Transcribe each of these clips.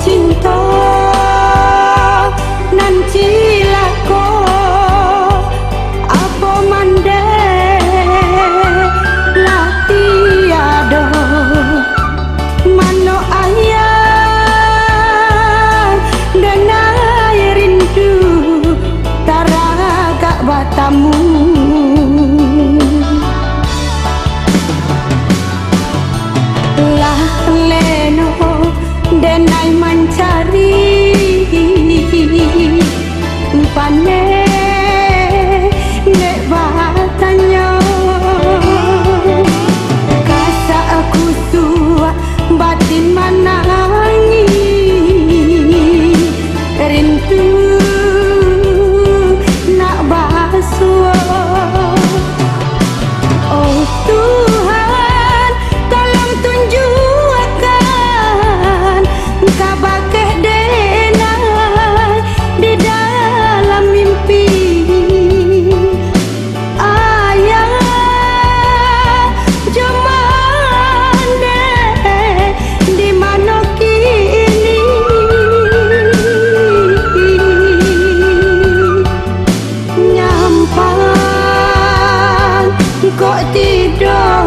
cinta nan cilako apa mande lah tiada mano ayah dengan rindu taragak batamu lah leno denai mencari pane nek batanya kasa aku tua batin manangi rindu nak basuh. Oh Tuhan, tolong tunjukkan kabar kedenai di dalam mimpi. Ayah jemande di mana kini nyampan kok tidur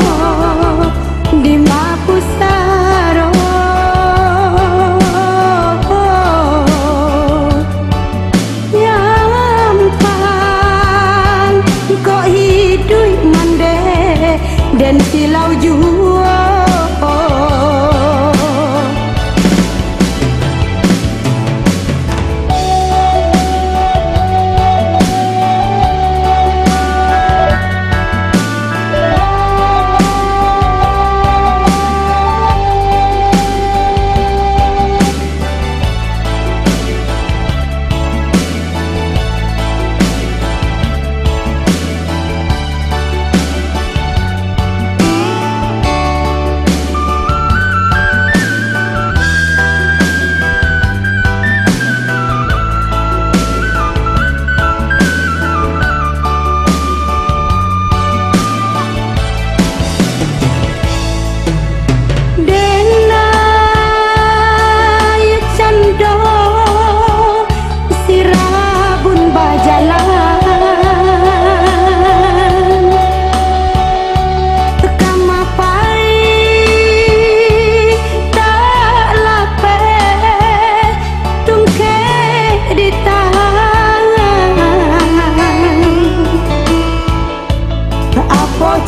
di Mapusaro nyampan kok hidup mande dan silau jua.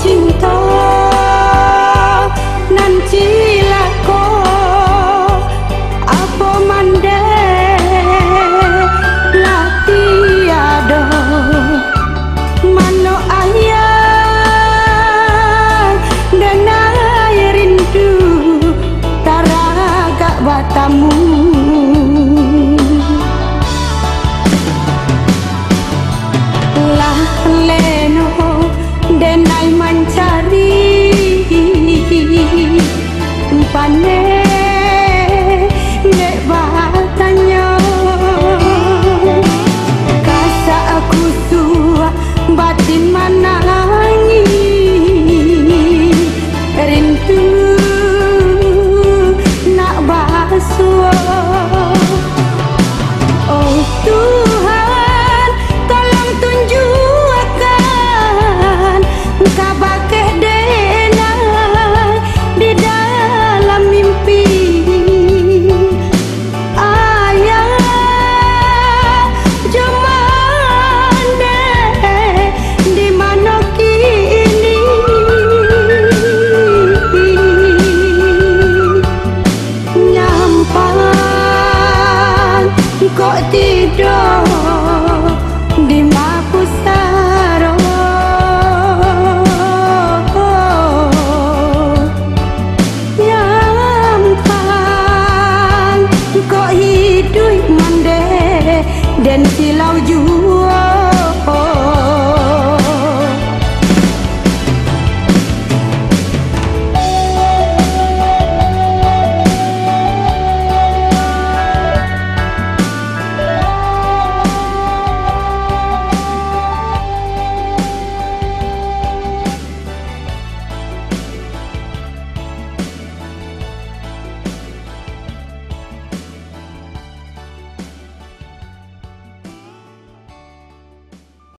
Cinta nan cilako apa mande lah tiada mano ayah dengan rindu taragak batamu lah leno denai mencari pane